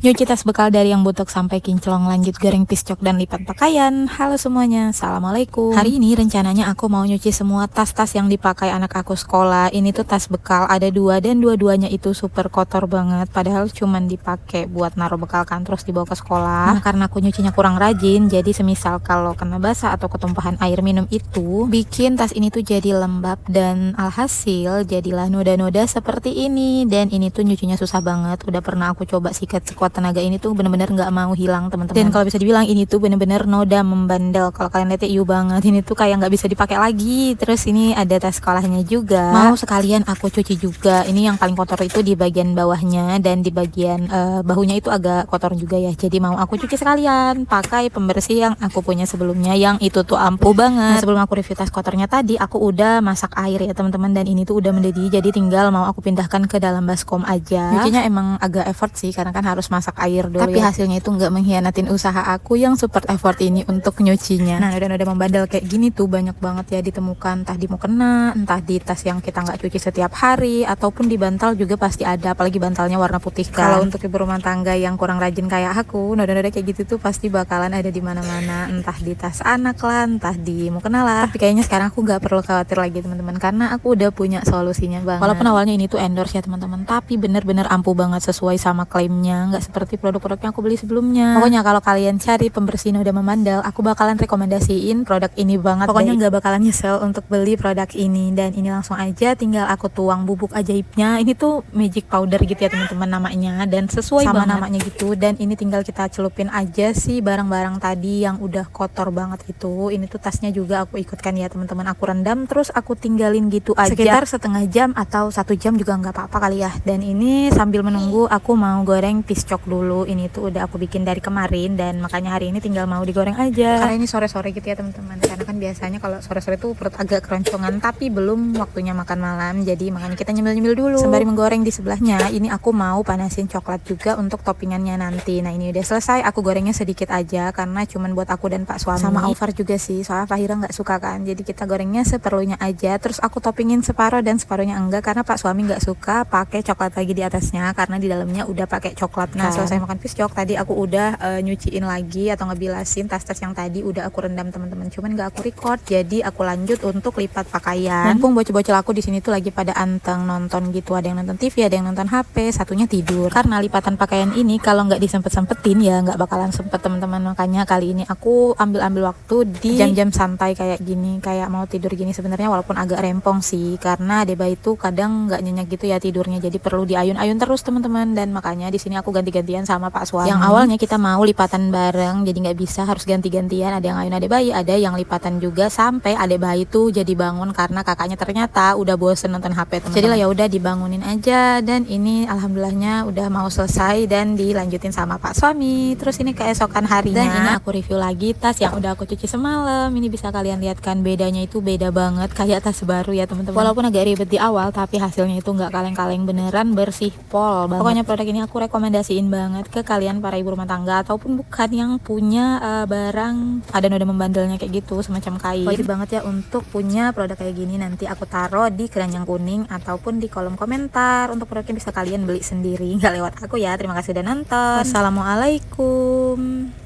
Nyuci tas bekal dari yang butek sampai kinclong, lanjut goreng piscok dan lipat pakaian. Halo semuanya, assalamualaikum. Hari ini rencananya aku mau nyuci semua tas-tas yang dipakai anak aku sekolah. Ini tuh tas bekal, ada dua dan dua-duanya itu super kotor banget. Padahal cuman dipakai buat naruh bekal kan, terus dibawa ke sekolah. Nah, karena aku nyucinya kurang rajin, jadi semisal kalau kena basah atau ketumpahan air minum itu, bikin tas ini tuh jadi lembab dan alhasil jadilah noda-noda seperti ini. Dan ini tuh nyucinya susah banget. Udah pernah aku coba sikat sekuat tenaga, ini tuh bener-bener nggak mau hilang teman-teman. Dan kalau bisa dibilang ini tuh bener-bener noda membandel. Kalau kalian lihat iu banget, ini tuh kayak nggak bisa dipakai lagi. Terus ini ada tas sekolahnya juga, mau sekalian aku cuci juga. Ini yang paling kotor itu di bagian bawahnya, dan di bagian bahunya itu agak kotor juga ya, jadi mau aku cuci sekalian pakai pembersih yang aku punya sebelumnya, yang itu tuh ampuh banget. Nah, sebelum aku review tas kotornya tadi, aku udah masak air ya teman-teman, dan ini tuh udah mendidih, jadi tinggal mau aku pindahkan ke dalam baskom aja. Nyucinya emang agak effort sih, karena kan harus masak air dulu, tapi hasilnya itu nggak mengkhianatin usaha aku yang super effort ini untuk nyucinya. Nah, noda-noda membandel kayak gini tuh banyak banget ya ditemukan, entah di mukena, entah di tas yang kita nggak cuci setiap hari, ataupun di bantal juga pasti ada, apalagi bantalnya warna putih kan. Kalau untuk ibu rumah tangga yang kurang rajin kayak aku, noda-noda kayak gitu tuh pasti bakalan ada di mana-mana, entah di tas anak lah, entah di mukena lah. Tapi kayaknya sekarang aku nggak perlu khawatir lagi teman-teman, karena aku udah punya solusinya banget. Walaupun awalnya ini tuh endorse ya teman-teman, tapi bener-bener ampuh banget sesuai sama klaimnya, nggak seperti produk-produk yang aku beli sebelumnya. Pokoknya kalau kalian cari pembersih noda memandal, aku bakalan rekomendasiin produk ini banget. Pokoknya nggak bakalan nyesel untuk beli produk ini. Dan ini langsung aja tinggal aku tuang bubuk ajaibnya. Ini tuh magic powder gitu ya teman-teman namanya, dan sesuai sama namanya gitu. Dan ini tinggal kita celupin aja sih barang-barang tadi yang udah kotor banget itu. Ini tuh tasnya juga aku ikutkan ya teman-teman, aku rendam terus aku tinggalin gitu aja sekitar setengah jam atau 1 jam juga nggak apa-apa kali ya. Dan ini sambil menunggu aku mau goreng piscok dulu. Ini tuh udah aku bikin dari kemarin, dan makanya hari ini tinggal mau digoreng aja, karena ini sore-sore gitu ya teman-teman, karena kan biasanya kalau sore-sore tuh perut agak keroncongan, tapi belum waktunya makan malam, jadi makanya kita nyemil-nyemil dulu. Sembari menggoreng di sebelahnya, ini aku mau panasin coklat juga untuk toppingannya nanti. Nah, ini udah selesai, aku gorengnya sedikit aja karena cuman buat aku dan Pak suami, sama Alvar juga sih, soalnya Fahira nggak suka kan, jadi kita gorengnya seperlunya aja. Terus aku toppingin separuh dan separuhnya enggak, karena Pak suami nggak suka pakai coklat lagi di atasnya, karena di dalamnya udah pakai coklat. Nah, selesai makan piscok tadi aku udah nyuciin lagi atau ngebilasin tas-tas yang tadi udah aku rendam teman-teman, cuman nggak aku record, jadi aku lanjut untuk lipat pakaian. Mumpung bocil-bocil aku di sini tuh lagi pada anteng nonton gitu, ada yang nonton TV, ada yang nonton HP, satunya tidur. Karena lipatan pakaian ini kalau nggak disempet-sempetin ya nggak bakalan sempet teman-teman, makanya kali ini aku ambil waktu di jam-jam santai kayak gini, kayak mau tidur gini sebenarnya, walaupun agak rempong sih, karena Deba itu kadang nggak nyenyak gitu ya tidurnya, jadi perlu diayun-ayun terus teman-teman. Dan makanya di sini aku ganti-gantian sama Pak suami. Yang awalnya kita mau lipatan bareng, jadi nggak bisa, harus ganti-gantian, ada yang ayun adek bayi, ada yang lipatan juga, sampai adek bayi tuh jadi bangun karena kakaknya ternyata udah bosen nonton HP teman-teman. Jadi lah ya udah dibangunin aja. Dan ini alhamdulillahnya udah mau selesai dan dilanjutin sama Pak suami. Terus ini keesokan harinya, dan ini aku review lagi tas yang udah aku cuci semalam. Ini bisa kalian lihat kan, bedanya itu beda banget, kayak tas baru ya teman-teman. Walaupun agak ribet di awal, tapi hasilnya itu nggak kaleng-kaleng, beneran bersih pol banget. Pokoknya produk ini aku rekomendasiin banget ke kalian para ibu rumah tangga ataupun bukan yang punya barang ada noda membandelnya kayak gitu semacam kain. Wajib banget ya untuk punya produk kayak gini. Nanti aku taruh di keranjang kuning ataupun di kolom komentar, untuk produknya bisa kalian beli sendiri, nggak lewat aku ya. Terima kasih udah nonton. Wassalamualaikum.